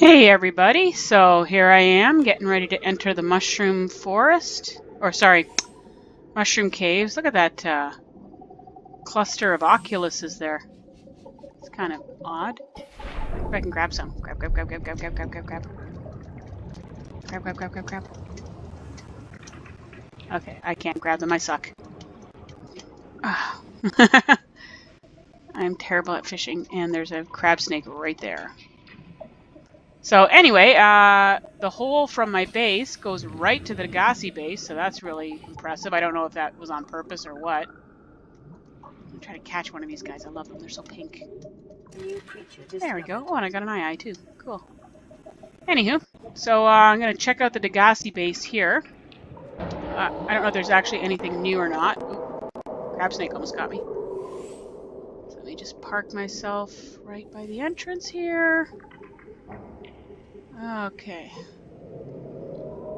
Hey everybody, so here I am getting ready to enter the mushroom forest, or sorry, mushroom caves. Look at that cluster of oculuses there. It's kind of odd. If I can grab some. Grab. Grab. Okay, I can't grab them, I suck. Ah. I'm terrible at fishing, and there's a crab snake right there. So anyway, the hole from my base goes right to the Degasi base, so that's really impressive. I don't know if that was on purpose or what. I'm trying to catch one of these guys. I love them. They're so pink. There we go. Oh, and I got an eye too. Cool. Anywho, so I'm going to check out the Degasi base here. I don't know if there's actually anything new or not. Ooh, crab snake almost got me. So let me just park myself right by the entrance here. Okay.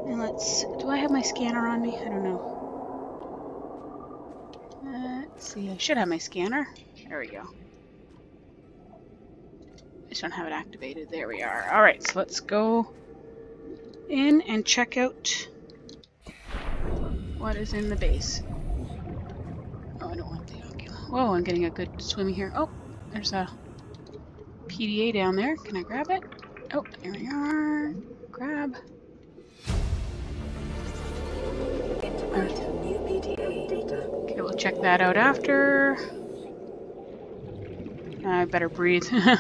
And do I have my scanner on me? I don't know. Let's see, I should have my scanner. There we go. I just don't have it activated. There we are. Alright, so let's go in and check out what is in the base. Oh, I don't want the ocular. Whoa, I'm getting a good swimming here. Oh, there's a PDA down there. Can I grab it? Oh, there we are. Grab. Okay, we'll check that out after. I better breathe. My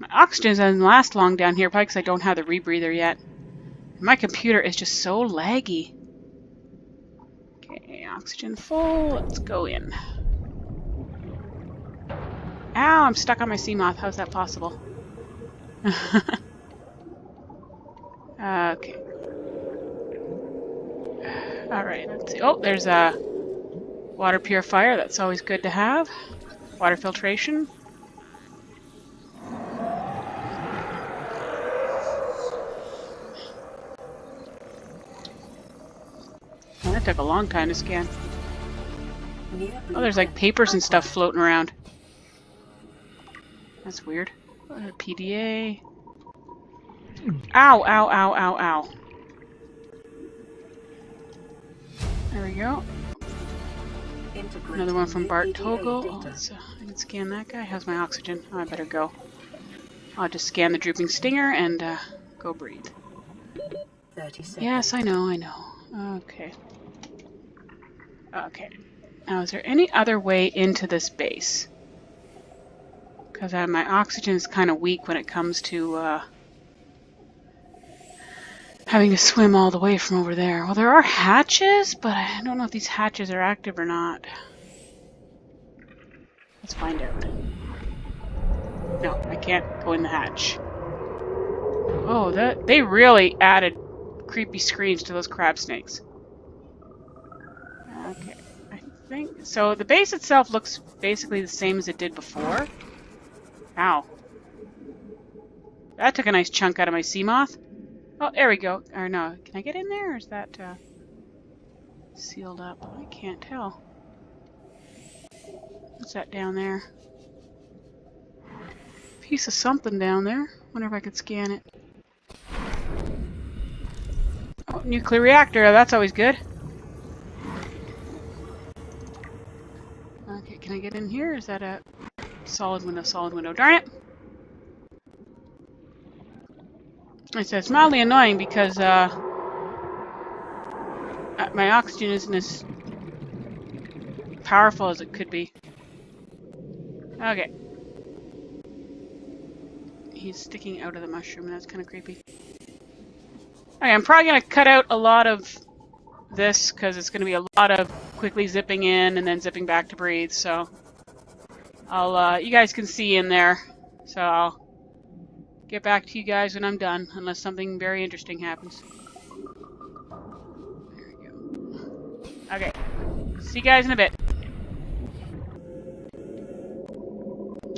oxygen doesn't last long down here, probably because I don't have the rebreather yet. My computer is just so laggy. Okay, oxygen full. Let's go in. Ow, I'm stuck on my sea moth. How's that possible? Okay. Alright, let's see. Oh, there's a water purifier. That's always good to have. Water filtration. Oh, that took a long time to scan. Oh, there's like papers and stuff floating around. That's weird. PDA. Ow. There we go. Another one from Bart Toggle. Oh, I can scan that guy. How's my oxygen? Oh, I better go. I'll just scan the drooping stinger and go breathe. Yes, I know. Okay. Okay. Now, is there any other way into this base? Because my oxygen is kind of weak when it comes to having to swim all the way from over there. Well, there are hatches, but I don't know if these hatches are active or not. Let's find out. No, I can't go in the hatch. Oh, they really added creepy screens to those crab snakes. Okay, I think... So the base itself looks basically the same as it did before. Ow. That took a nice chunk out of my sea moth. Oh, there we go. Or no, can I get in there, or is that sealed up? I can't tell. What's that down there? Piece of something down there. Wonder if I could scan it. Oh, nuclear reactor. That's always good. Okay, can I get in here? Is that a solid window? Solid window. Darn it! It's mildly annoying because my oxygen isn't as powerful as it could be. Okay. He's sticking out of the mushroom. That's kind of creepy. Okay, I'm probably going to cut out a lot of this because it's going to be a lot of quickly zipping in and then zipping back to breathe. So I'll you guys can see in there. So I'll get back to you guys when I'm done, unless something very interesting happens. There we go. Okay. See you guys in a bit.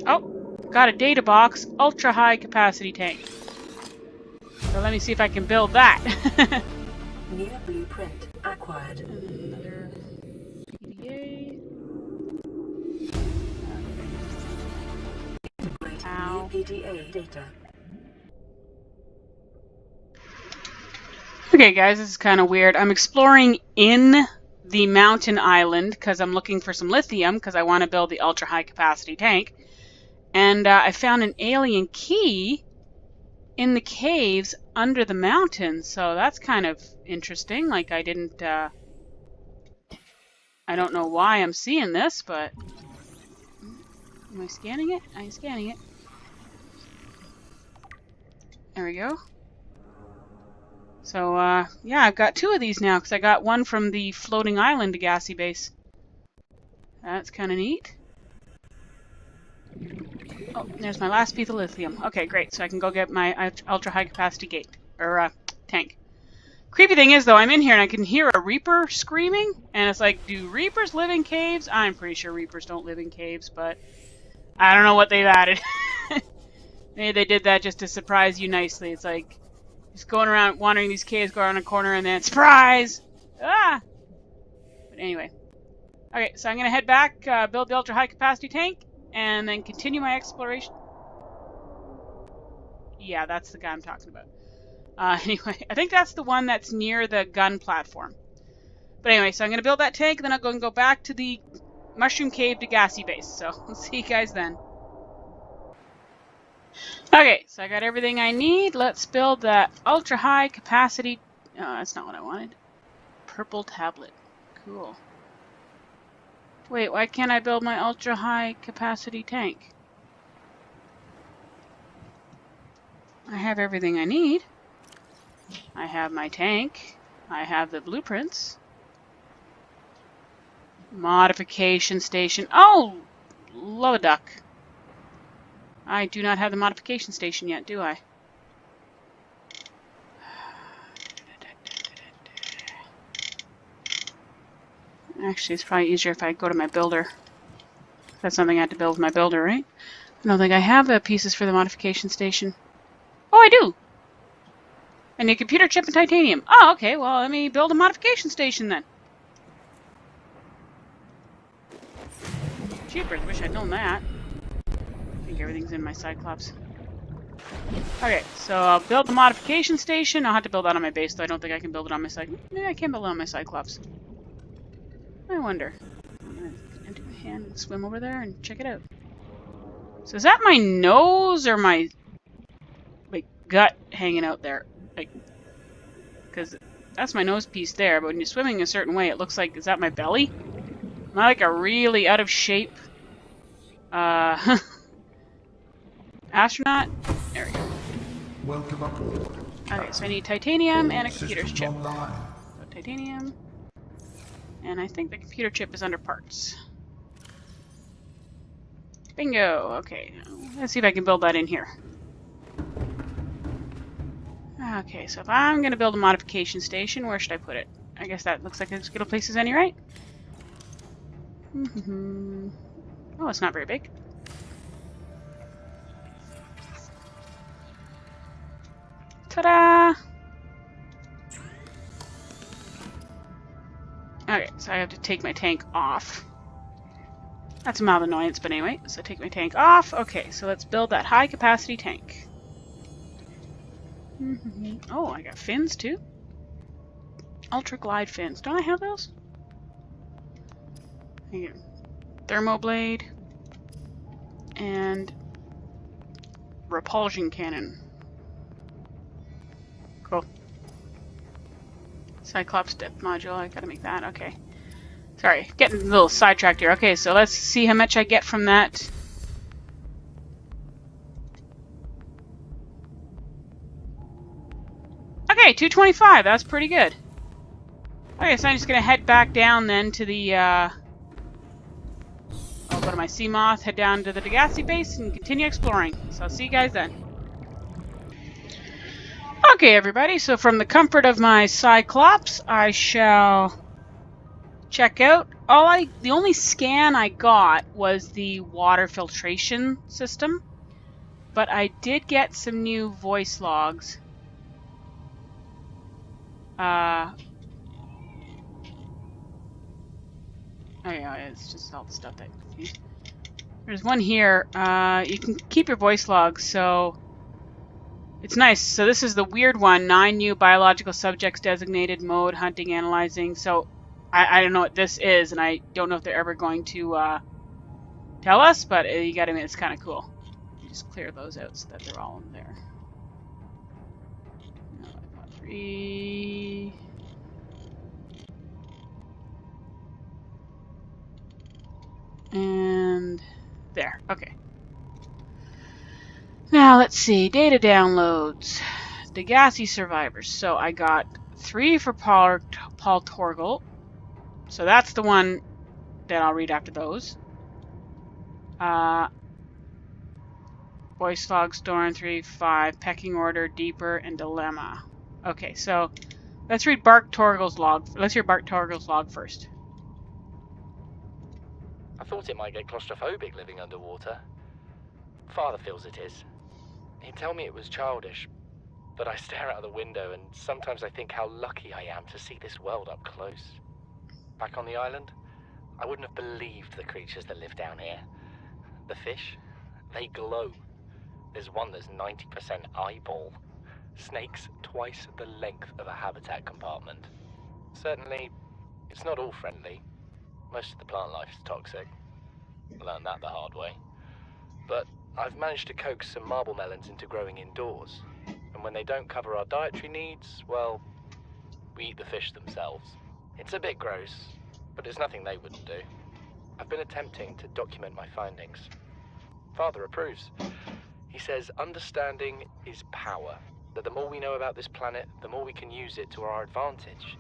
Oh, got a data box, ultra high capacity tank. So let me see if I can build that. Near blueprint acquired. Another PDA. Integrate new PDA data. Okay, guys, this is kind of weird. I'm exploring in the mountain island because I'm looking for some lithium because I want to build the ultra high capacity tank. And I found an alien key in the caves under the mountain, so that's kind of interesting. Like, I don't know why I'm seeing this, but am I scanning it? I'm scanning it. There we go. So, yeah, I've got 2 of these now because I got one from the floating island Degasi base. That's kind of neat. Oh, there's my last piece of lithium. Okay, great. So I can go get my ultra high capacity gate or tank. Creepy thing is, though, I'm in here and I can hear a reaper screaming, and it's like, do reapers live in caves? I'm pretty sure reapers don't live in caves, but I don't know what they've added. Maybe they did that just to surprise you nicely. It's like just going around wandering these caves, go around a corner, and then surprise! Ah! But anyway, okay, so I'm gonna head back, build the ultra high capacity tank, and then continue my exploration. Yeah, that's the guy I'm talking about. Anyway, I think that's the one that's near the gun platform. But anyway, so I'm going to build that tank, and then I'll go back to the Mushroom Cave Degasi base. So, I'll see you guys then. Okay, so I got everything I need. Let's build that ultra-high capacity... Oh, that's not what I wanted. Purple tablet. Cool. Wait, why can't I build my ultra-high capacity tank? I have everything I need. I have my tank. I have the blueprints. Modification station. Oh! Love a duck. I do not have the modification station yet, do I? Actually, it's probably easier if I go to my builder. That's something I had to build with my builder, right? I don't think I have the pieces for the modification station. Oh, I do! I need a computer chip and titanium. Oh, okay, well, let me build a modification station then. Jeepers, wish I'd known that. I think everything's in my Cyclops. Okay, so I'll build the modification station. I'll have to build that on my base, though. I don't think I can build it on my Cyclops. Maybe I can build it on my Cyclops. I wonder. I'm gonna do my hand and swim over there and check it out. So is that my nose or my gut hanging out there? Like, because that's my nose piece there, but when you're swimming a certain way, it looks like, is that my belly? Am I like a really out of shape astronaut? There we go. Welcome aboard. Okay, so I need titanium and a computer chip. So titanium. And I think the computer chip is under parts. Bingo! Okay, let's see if I can build that in here. Okay, so if I'm going to build a modification station, where should I put it? I guess that looks like as good a place as any, right? Oh, it's not very big. Ta-da! Okay, so I have to take my tank off. That's a mild annoyance, but anyway, so take my tank off. Okay, so let's build that high capacity tank. Oh, I got fins too. Ultra glide fins. Don't I have those? Here. Thermoblade. And repulsion cannon. Cool. Cyclops depth module. I gotta make that. Okay. Sorry, getting a little sidetracked here. Okay, so let's see how much I get from that. Okay, 225. That's pretty good. Okay, so I'm just gonna head back down then to the, I'll go to my Seamoth, head down to the Degasi base, and continue exploring. So I'll see you guys then. Okay, everybody, so from the comfort of my Cyclops, I shall check out. The only scan I got was the water filtration system, but I did get some new voice logs. Oh yeah, it's just all the stuff that... There's one here. You can keep your voice logs, so... It's nice. So this is the weird one. 9 new biological subjects designated, mode, hunting, analyzing. So I don't know what this is, and I don't know if they're ever going to tell us, but you gotta admit, it's kind of cool. You just clear those out so that they're all in there. 3. And there. Okay. Now let's see. Data downloads. Degasi survivors. So I got 3 for Paul Torgel. So that's the one that I'll read after those. Voice log, Storm 3-5, Pecking Order, Deeper, and Dilemma. Okay, so let's read Bart Torgel's log. Let's hear Bart Torgel's log first. I thought it might get claustrophobic living underwater. Father feels it is. He'd tell me it was childish, but I stare out of the window and sometimes I think how lucky I am to see this world up close. Back on the island, I wouldn't have believed the creatures that live down here. The fish, they glow. There's one that's 90% eyeball. Snakes twice the length of a habitat compartment. Certainly, it's not all friendly. Most of the plant life is toxic. I learned that the hard way. But I've managed to coax some marble melons into growing indoors. And when they don't cover our dietary needs, well, we eat the fish themselves. It's a bit gross, but it's nothing they wouldn't do. I've been attempting to document my findings. Father approves. He says understanding is power, that the more we know about this planet, the more we can use it to our advantage.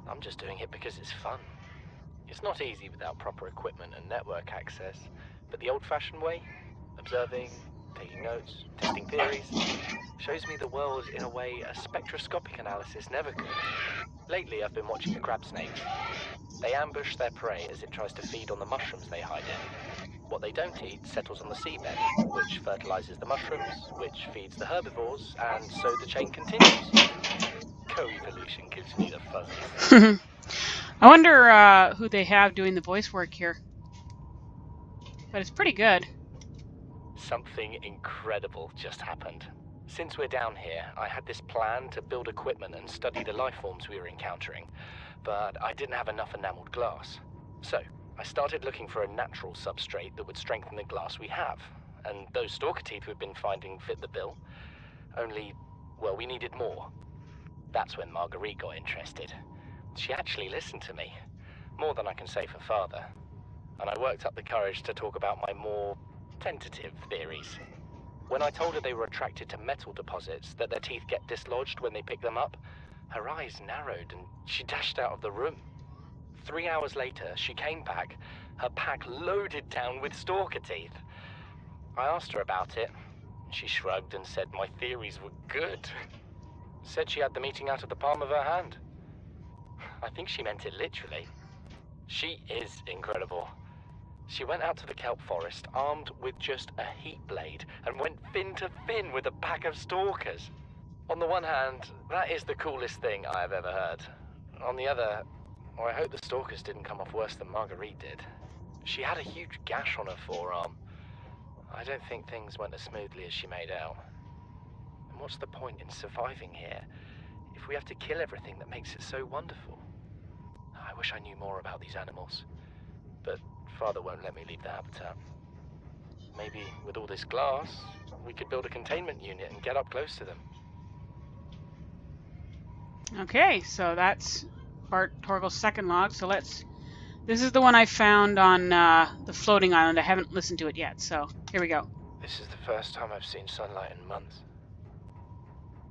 I'm just doing it because it's fun. It's not easy without proper equipment and network access, but the old-fashioned way, observing, taking notes, testing theories, shows me the world in a way a spectroscopic analysis never could. Lately, I've been watching the crab snakes. They ambush their prey as it tries to feed on the mushrooms they hide in. What they don't eat settles on the seabed, which fertilizes the mushrooms, which feeds the herbivores, and so the chain continues. Co-evolution gives me the fuzzies. I wonder who they have doing the voice work here. But it's pretty good. Something incredible just happened. Since we're down here, I had this plan to build equipment and study the life forms we were encountering, but I didn't have enough enameled glass. So, I started looking for a natural substrate that would strengthen the glass we have, and those stalker teeth we've been finding fit the bill. Only, well, we needed more. That's when Marguerite got interested. She actually listened to me, more than I can say for Father, and I worked up the courage to talk about my more tentative theories. When I told her they were attracted to metal deposits, that their teeth get dislodged when they pick them up, her eyes narrowed and she dashed out of the room. 3 hours later, she came back, her pack loaded down with stalker teeth. I asked her about it. She shrugged and said my theories were good. Said she had the meeting out of the palm of her hand. I think she meant it literally. She is incredible. She went out to the kelp forest armed with just a heat blade and went fin to fin with a pack of stalkers. On the one hand, that is the coolest thing I have ever heard. On the other, I hope the stalkers didn't come off worse than Marguerite did. She had a huge gash on her forearm. I don't think things went as smoothly as she made out. And what's the point in surviving here if we have to kill everything that makes it so wonderful? I wish I knew more about these animals, but Father won't let me leave the habitat. Maybe with all this glass, we could build a containment unit and get up close to them. Okay, so that's Bart Torgel's second log. So this is the one I found on the floating island. I haven't listened to it yet, so here we go. This is the first time I've seen sunlight in months.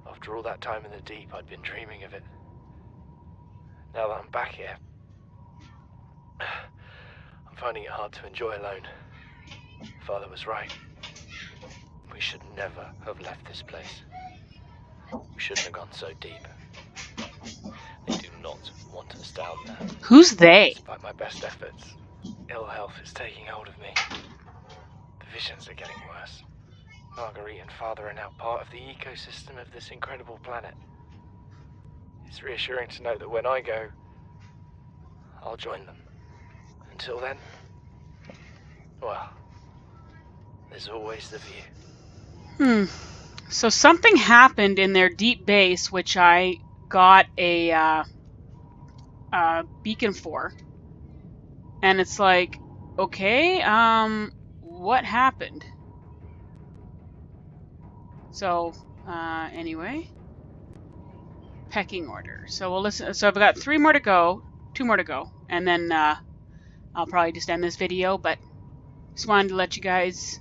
After all that time in the deep, I'd been dreaming of it. Now that I'm back here, I'm finding it hard to enjoy alone. Father was right. We should never have left this place. We shouldn't have gone so deep. They do not want us down there. Who's they? Despite my best efforts, ill health is taking hold of me. The visions are getting worse. Marguerite and Father are now part of the ecosystem of this incredible planet. It's reassuring to know that when I go, I'll join them. Until then, well, there's always the view. So something happened in their deep base, which I got a beacon for. And it's like, okay, what happened? So, anyway, pecking order. So we'll listen. So I've got 2 more to go, and then I'll probably just end this video. But just wanted to let you guys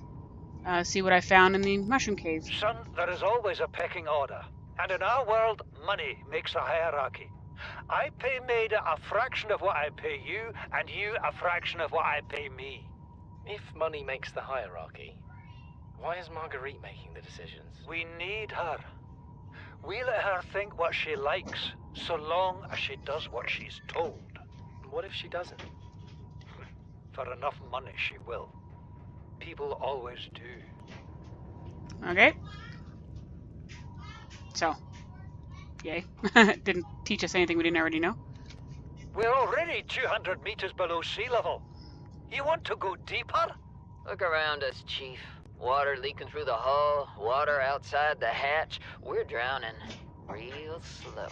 see what I found in the mushroom cave. Son, there is always a pecking order. And in our world, money makes a hierarchy. I pay Maida a fraction of what I pay you, and you a fraction of what I pay me. If money makes the hierarchy, why is Marguerite making the decisions? We need her. We let her think what she likes, so long as she does what she's told. What if she doesn't? For enough money, she will. People always do. Okay. So, yay. Didn't teach us anything we didn't already know. We're already 200 meters below sea level. You want to go deeper? Look around us, Chief. Water leaking through the hull, water outside the hatch. We're drowning real slow.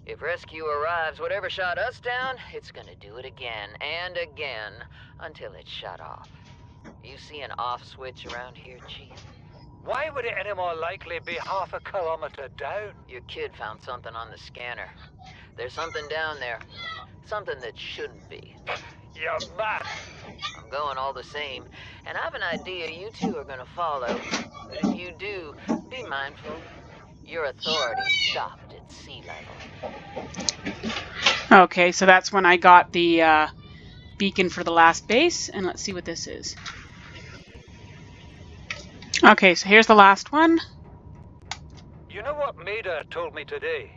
If rescue arrives, whatever shot us down, it's gonna do it again and again until it's shut off. You see an off switch around here, Chief? Why would it any more likely be half a kilometer down? Your kid found something on the scanner. There's something down there. Something that shouldn't be. You're mad. I'm going all the same, and I have an idea you two are gonna follow. But if you do, be mindful. Your authority stopped at sea level. Okay, so that's when I got the beacon for the last base, and let's see what this is. Okay, so here's the last one. You know what Maida told me today?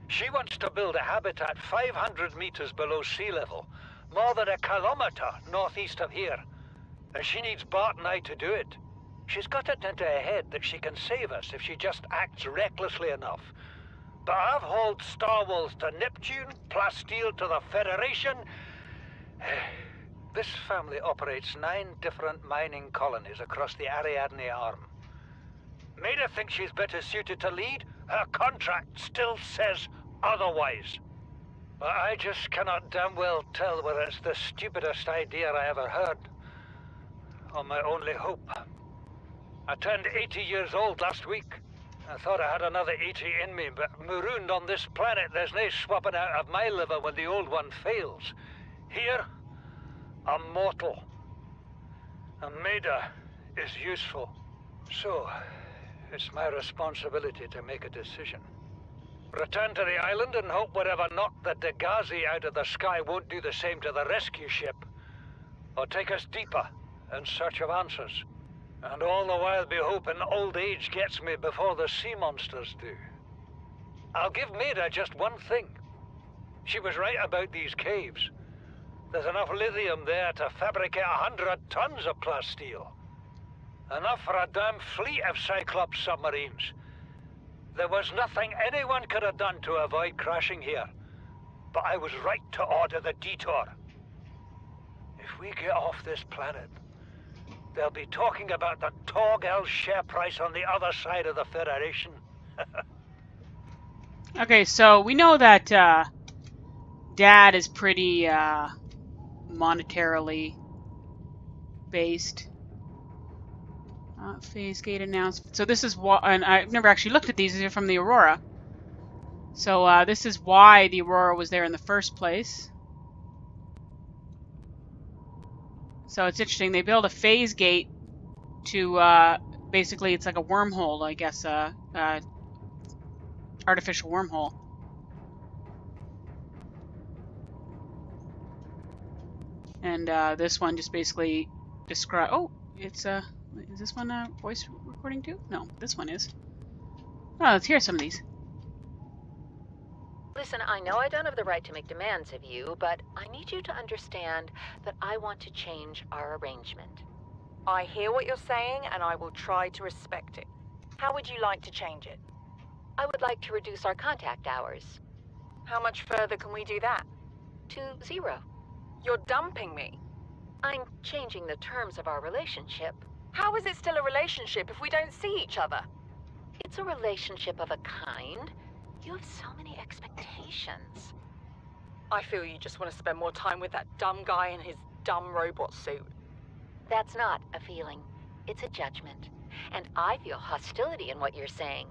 She wants to build a habitat 500 meters below sea level, more than a kilometer northeast of here. And she needs Bart and I to do it. She's got it into her head that she can save us if she just acts recklessly enough. But I've hauled Star Wars to Neptune, Plasteel to the Federation. This family operates 9 different mining colonies across the Ariadne Arm. Maida thinks she's better suited to lead. Her contract still says otherwise. But I just cannot damn well tell whether it's the stupidest idea I ever heard, or my only hope. I turned 80 years old last week. I thought I had another 80 in me, but marooned on this planet, there's no swapping out of my liver when the old one fails. Here, I'm mortal. And Maida is useful. So, it's my responsibility to make a decision. Return to the island and hope whatever knocked the Degasi out of the sky won't do the same to the rescue ship. Or take us deeper in search of answers. And all the while be hoping old age gets me before the sea monsters do. I'll give Maida just one thing. She was right about these caves. There's enough lithium there to fabricate 100 tons of plasteel. Enough for a damn fleet of Cyclops submarines. There was nothing anyone could have done to avoid crashing here. But I was right to order the detour. If we get off this planet, they'll be talking about the Torgal share price on the other side of the Federation. Okay, so we know that Dad is pretty monetarily based. Phase gate announcement. So this is what, and I've never actually looked at these. These are from the Aurora. So this is why the Aurora was there in the first place. So it's interesting. They build a phase gate to basically, it's like a wormhole, I guess, artificial wormhole. And this one just basically describe. Oh, it's is this one a voice recording too? No, this one is. Oh, let's hear some of these. Listen, I know I don't have the right to make demands of you, but I need you to understand that I want to change our arrangement. I hear what you're saying, and I will try to respect it. How would you like to change it? I would like to reduce our contact hours. How much further can we do that? To 0. You're dumping me. I'm changing the terms of our relationship. How is it still a relationship if we don't see each other? It's a relationship of a kind. You have so many expectations. I feel you just want to spend more time with that dumb guy in his dumb robot suit. That's not a feeling. It's a judgment. And I feel hostility in what you're saying.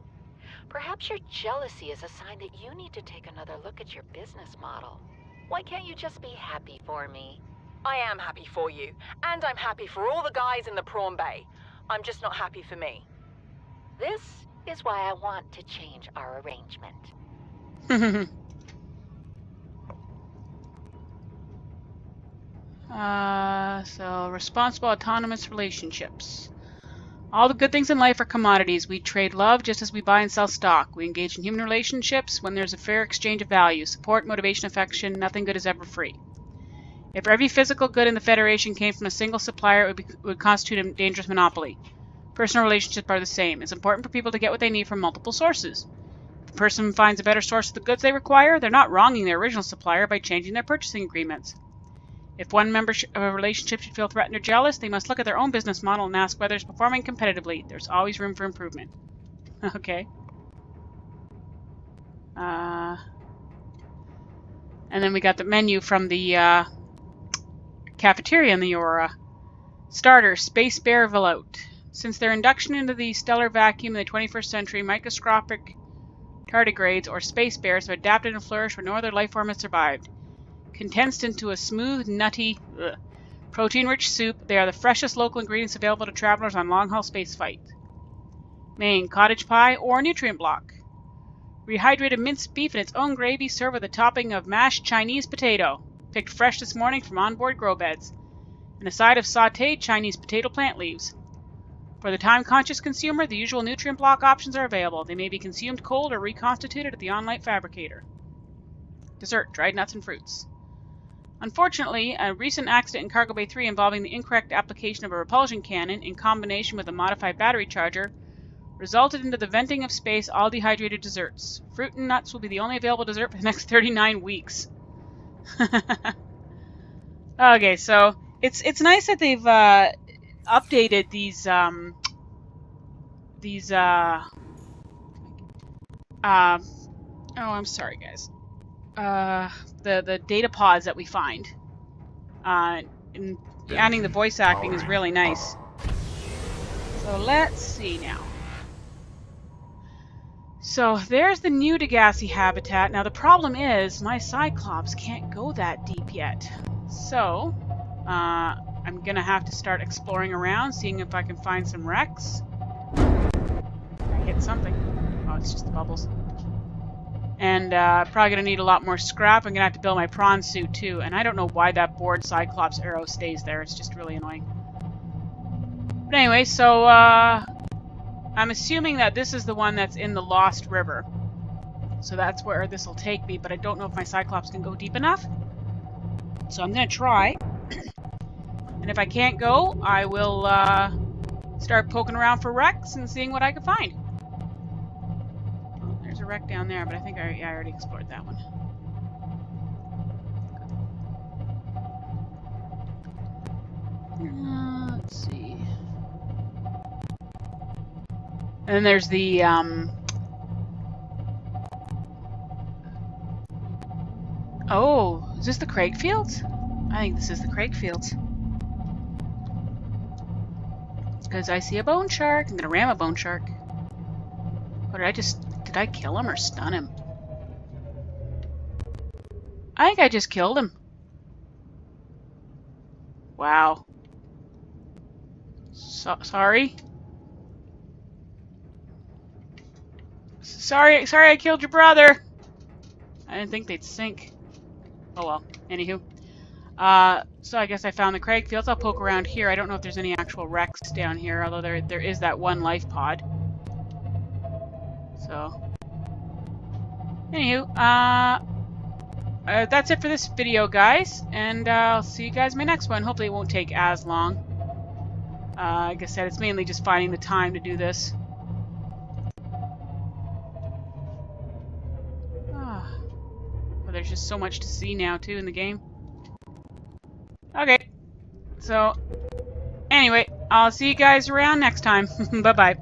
Perhaps your jealousy is a sign that you need to take another look at your business model. Why can't you just be happy for me? I am happy for you, and I'm happy for all the guys in the prawn bay. I'm just not happy for me. This is why I want to change our arrangement. So responsible autonomous relationships. All the good things in life are commodities. We trade love just as we buy and sell stock. We engage in human relationships when there's a fair exchange of value, support, motivation, affection. Nothing good is ever free. If every physical good in the Federation came from a single supplier, it would constitute a dangerous monopoly. Personal relationships are the same. It's important for people to get what they need from multiple sources. If a person finds a better source of the goods they require, they're not wronging their original supplier by changing their purchasing agreements. If one member of a relationship should feel threatened or jealous, they must look at their own business model and ask whether it's performing competitively. There's always room for improvement. Okay. And then we got the menu from the cafeteria in the Aurora. Starter, Space Bear Veloute. Since their induction into the stellar vacuum in the 21st century, microscopic tardigrades, or space bears, have adapted and flourished where no other life form has survived. Condensed into a smooth, nutty, protein-rich soup, they are the freshest local ingredients available to travelers on long-haul space flights. Main, cottage pie or nutrient block. Rehydrated minced beef in its own gravy, served with a topping of mashed Chinese potato, picked fresh this morning from onboard grow beds, and a side of sautéed Chinese potato plant leaves. For the time-conscious consumer, the usual nutrient block options are available. They may be consumed cold or reconstituted at the on-light fabricator. Dessert, dried nuts and fruits. Unfortunately, a recent accident in Cargo Bay 3 involving the incorrect application of a repulsion cannon in combination with a modified battery charger resulted into the venting of space all dehydrated desserts. Fruit and nuts will be the only available dessert for the next 39 weeks. Okay, so it's nice that they've updated these oh, I'm sorry, guys. The data pods that we find. And adding the voice acting is really nice. So let's see now. So there's the new Degasi habitat. Now the problem is my Cyclops can't go that deep yet. So I'm gonna have to start exploring around, seeing if I can find some wrecks. I hit something. Oh, it's just the bubbles. And probably gonna need a lot more scrap. I'm gonna have to build my prawn suit too. And I don't know why that bored Cyclops arrow stays there. It's just really annoying. But anyway, so I'm assuming that this is the one that's in the Lost River. So that's where this will take me, but I don't know if my Cyclops can go deep enough. So I'm gonna try. And if I can't go, I will start poking around for wrecks and seeing what I can find. Oh, there's a wreck down there, but I think I already explored that one. Let's see. And then there's the oh, is this the Craig Fields? I think this is the Craig Fields. Because I see a bone shark. I'm gonna ram a bone shark. What did I kill him or stun him? I think I just killed him. Wow. Sorry. Sorry I killed your brother. I didn't think they'd sink. Oh well. Anywho. So I guess I found the Craig Fields. I'll poke around here. I don't know if there's any actual wrecks down here, although there is that one life pod. So. Anywho, that's it for this video, guys. And I'll see you guys in my next one. Hopefully it won't take as long. Like I said, it's mainly just finding the time to do this. Well, there's just so much to see now, too, in the game. Okay. So, anyway, I'll see you guys around next time. Bye-bye.